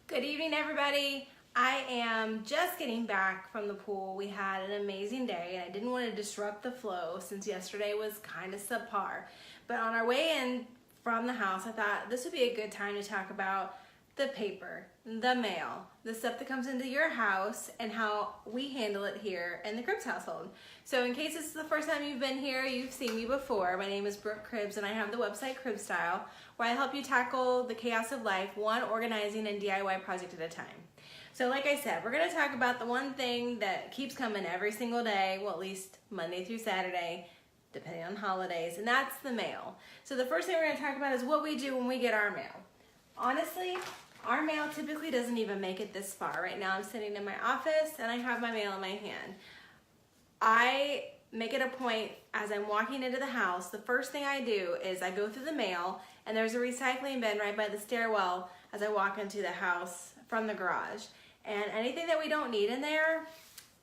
Good evening, everybody. I am just getting back from the pool. We had an amazing day and I didn't want to disrupt the flow since yesterday was kind of subpar. But on our way in from the house, I thought this would be a good time to talk about the paper, the mail, the stuff that comes into your house and how we handle it here in the Cribbs household. So in case this is the first time you've been here, you've seen me before. My name is Brooke Cribbs and I have the website Cribbs Style, where I help you tackle the chaos of life, one organizing and DIY project at a time. So like I said, we're gonna talk about the one thing that keeps coming every single day, well at least Monday through Saturday, depending on holidays, and that's the mail. So the first thing we're gonna talk about is what we do when we get our mail. Honestly, our mail typically doesn't even make it this far. Right now I'm sitting in my office and I have my mail in my hand. I make it a point as I'm walking into the house, the first thing I do is I go through the mail and there's a recycling bin right by the stairwell as I walk into the house from the garage. And anything that we don't need in there,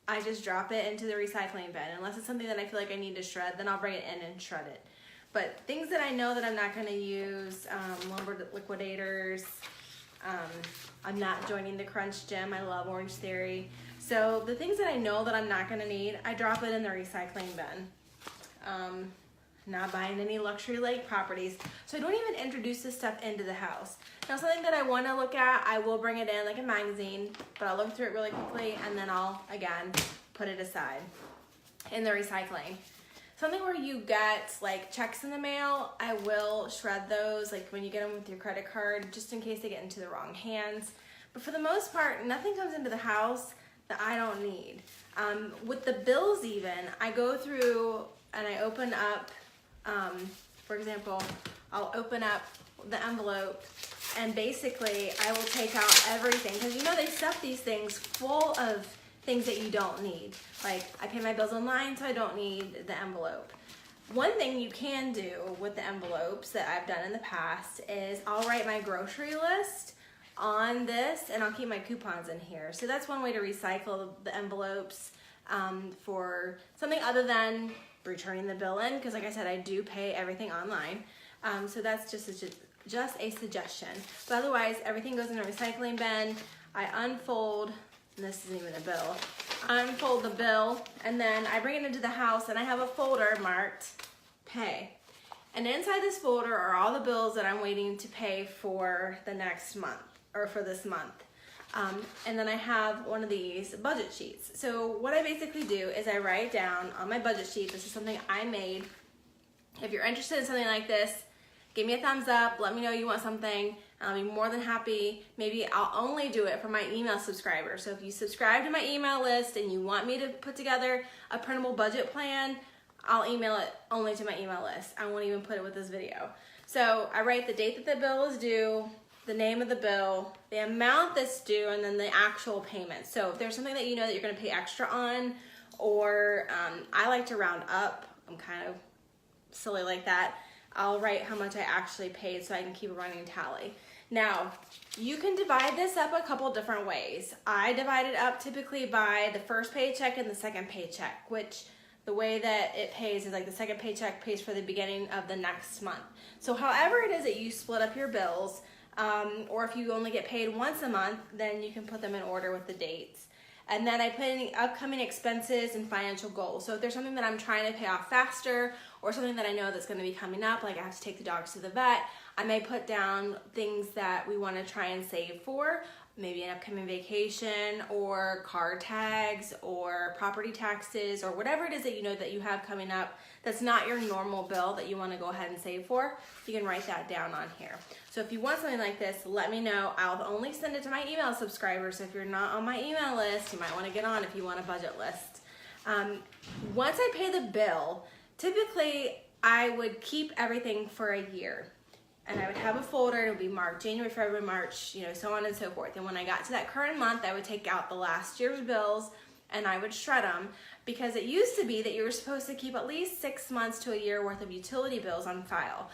I just drop it into the recycling bin. Unless it's something that I feel like I need to shred, then I'll bring it in and shred it. But things that I know that I'm not gonna use, lumber liquidators, I'm not joining the Crunch Gym. I love Orange Theory. So the things that I know that I'm not gonna need, I drop it in the recycling bin. Not buying any luxury lake properties. So I don't even introduce this stuff into the house. Now something that I wanna look at, I will bring it in like a magazine, but I'll look through it really quickly and then I'll, again, put it aside in the recycling. Something where you get like checks in the mail, I will shred those, like when you get them with your credit card, just in case they get into the wrong hands. But for the most part, nothing comes into the house that I don't need. With the bills even, I go through and I open up, for example, I'll open up the envelope and basically I will take out everything, because you know they stuff these things full of things that you don't need. Like I pay my bills online, so I don't need the envelope. One thing you can do with the envelopes that I've done in the past is I'll write my grocery list on this and I'll keep my coupons in here. So that's one way to recycle the envelopes for something other than returning the bill in, because like I said, I do pay everything online. So that's just a suggestion. But otherwise, everything goes in a recycling bin. I unfold, and this isn't even a bill, unfold the bill, and then I bring it into the house and I have a folder marked pay. And inside this folder are all the bills that I'm waiting to pay for the next month, or for this month. And then I have one of these budget sheets. So what I basically do is I write down on my budget sheet, this is something I made. If you're interested in something like this, give me a thumbs up, let me know you want something. I'll be more than happy. Maybe I'll only do it for my email subscribers. So if you subscribe to my email list and you want me to put together a printable budget plan, I'll email it only to my email list. I won't even put it with this video. So I write the date that the bill is due, the name of the bill, the amount that's due, and then the actual payment. So if there's something that you know that you're gonna pay extra on, or I like to round up, I'm kind of silly like that, I'll write how much I actually paid so I can keep a running tally. Now, you can divide this up a couple different ways. I divide it up typically by the first paycheck and the second paycheck, which the way that it pays is like the second paycheck pays for the beginning of the next month. So however it is that you split up your bills, or if you only get paid once a month, then you can put them in order with the dates. And then I put in the upcoming expenses and financial goals. So if there's something that I'm trying to pay off faster, or something that I know that's gonna be coming up, like I have to take the dogs to the vet, I may put down things that we wanna try and save for, maybe an upcoming vacation, or car tags, or property taxes, or whatever it is that you know that you have coming up that's not your normal bill that you wanna go ahead and save for, you can write that down on here. So if you want something like this, let me know. I'll only send it to my email subscribers. So if you're not on my email list, you might wanna get on if you want a budget list. Once I pay the bill, typically I would keep everything for a year. And I would have a folder, it would be marked January, February, March, so on and so forth. And when I got to that current month, I would take out the last year's bills and I would shred them, because it used to be that you were supposed to keep at least 6 months to a year worth of utility bills on file.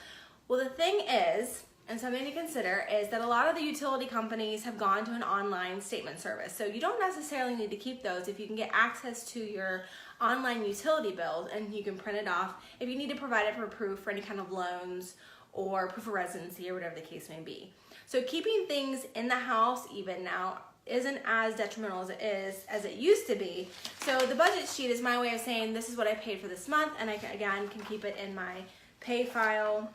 Well, the thing is, and something to consider, is that a lot of the utility companies have gone to an online statement service. So you don't necessarily need to keep those if you can get access to your online utility bills and you can print it off if you need to provide it for proof for any kind of loans or proof of residency or whatever the case may be. So keeping things in the house even now isn't as detrimental as it used to be. So the budget sheet is my way of saying this is what I paid for this month, and I can keep it in my pay file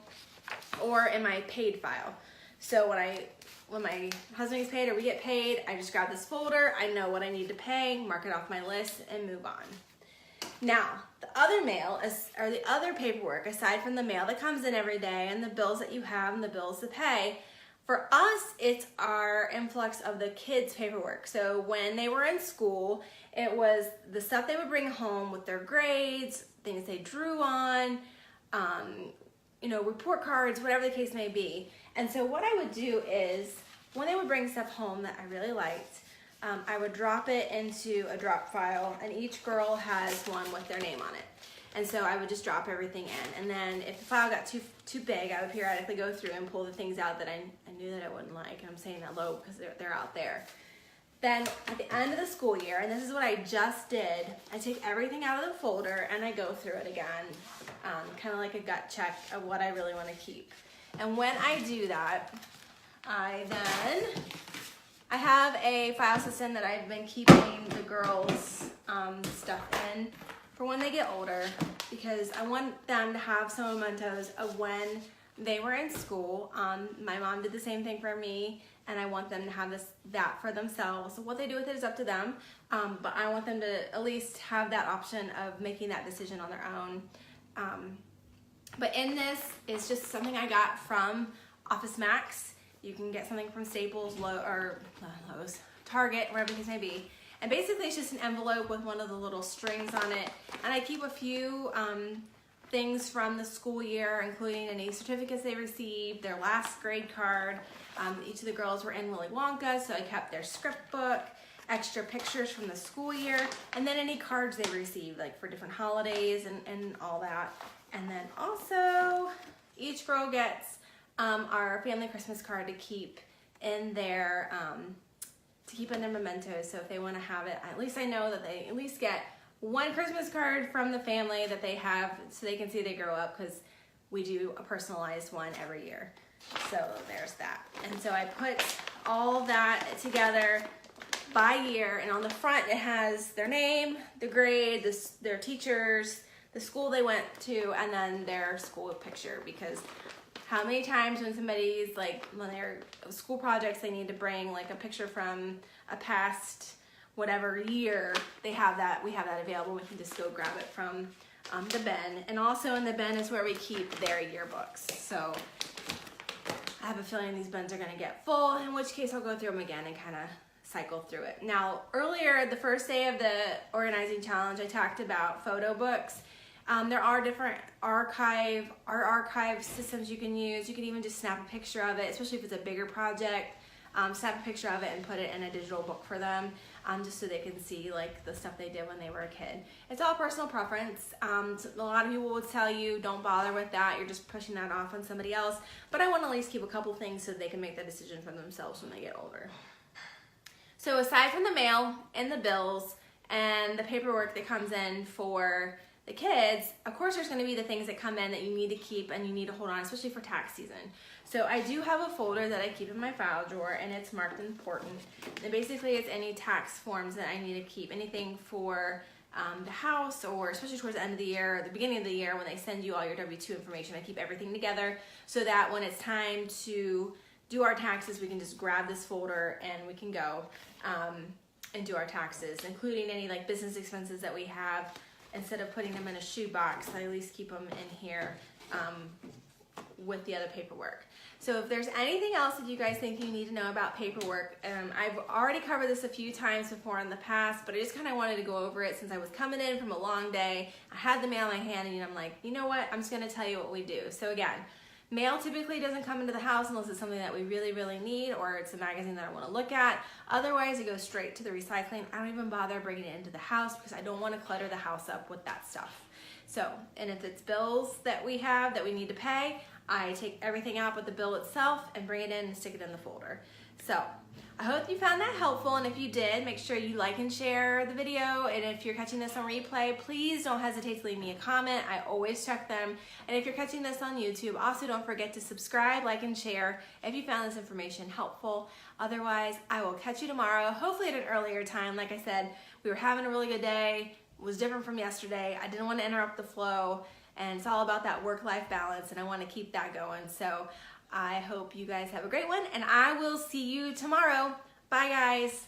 or in my paid file. So when my husband gets paid or we get paid, I just grab this folder, I know what I need to pay, mark it off my list, and move on. Now, the other mail or the other paperwork, aside from the mail that comes in every day and the bills that you have and the bills to pay, for us, it's our influx of the kids' paperwork. So when they were in school, it was the stuff they would bring home with their grades, things they drew on, report cards, whatever the case may be. And so what I would do is, when they would bring stuff home that I really liked, I would drop it into a drop file, and each girl has one with their name on it. And so I would just drop everything in. And then if the file got too big, I would periodically go through and pull the things out that I knew that I wouldn't like. And I'm saying that low because they're out there. Then at the end of the school year, and this is what I just did, I take everything out of the folder and I go through it again, kind of like a gut check of what I really want to keep. And when I do that, I have a file system that I've been keeping the girls' stuff in for when they get older, because I want them to have some mementos of when they were in school. My mom did the same thing for me, and I want them to have that for themselves. So what they do with it is up to them, but I want them to at least have that option of making that decision on their own. But in this is just something I got from Office Max. You can get something from Staples, Lowe's, Target, wherever the case may be. And basically it's just an envelope with one of the little strings on it. And I keep a few things from the school year, including any certificates they received, their last grade card. Each of the girls were in Willy Wonka, so I kept their script book, extra pictures from the school year, and then any cards they received, like for different holidays and all that. And then also, each girl gets our family Christmas card to keep in their mementos. So if they want to have it, at least I know that they at least get one Christmas card from the family that they have, so they can see they grow up, because we do a personalized one every year. So there's that. And so I put all that together by year, and on the front it has their name, the grade, their teachers, the school they went to, and then their school picture. Because how many times when somebody's when they're school projects, they need to bring like a picture from a past whatever year, we have that available. We can just go grab it from the bin. And also in the bin is where we keep their yearbooks. So I have a feeling these bins are gonna get full, in which case I'll go through them again and kind of cycle through it. Now, earlier, the first day of the organizing challenge, I talked about photo books. There are different archive systems you can use. You can even just snap a picture of it, especially if it's a bigger project. Snap a picture of it and put it in a digital book for them, just so they can see like the stuff they did when they were a kid. It's all personal preference. A lot of people would tell you don't bother with that, you're just pushing that off on somebody else, but I want to at least keep a couple things so they can make that decision for themselves when they get older. So aside from the mail and the bills and the paperwork that comes in for the kids, of course there's going to be the things that come in that you need to keep and you need to hold on, especially for tax season. So I do have a folder that I keep in my file drawer, and it's marked important. And basically it's any tax forms that I need to keep, anything for the house, or especially towards the end of the year or the beginning of the year when they send you all your W-2 information. I keep everything together so that when it's time to do our taxes, we can just grab this folder and we can go and do our taxes, including any like business expenses that we have. Instead of putting them in a shoebox, I at least keep them in here with the other paperwork. So if there's anything else that you guys think you need to know about paperwork, I've already covered this a few times before in the past, but I just kind of wanted to go over it since I was coming in from a long day. I had the mail in my hand, and I'm like, you know what? I'm just going to tell you what we do. So again, mail typically doesn't come into the house unless it's something that we really, really need, or it's a magazine that I want to look at. Otherwise, it goes straight to the recycling. I don't even bother bringing it into the house because I don't want to clutter the house up with that stuff. So, and if it's bills that we have that we need to pay, I take everything out but the bill itself and bring it in and stick it in the folder. So, I hope you found that helpful, and if you did, make sure you like and share the video, and if you're catching this on replay, please don't hesitate to leave me a comment. I always check them, and if you're catching this on YouTube, also don't forget to subscribe, like, and share if you found this information helpful. Otherwise, I will catch you tomorrow, hopefully at an earlier time. Like I said, we were having a really good day. It was different from yesterday. I didn't want to interrupt the flow, and it's all about that work-life balance, and I want to keep that going. So I hope you guys have a great one, and I will see you tomorrow. Bye, guys.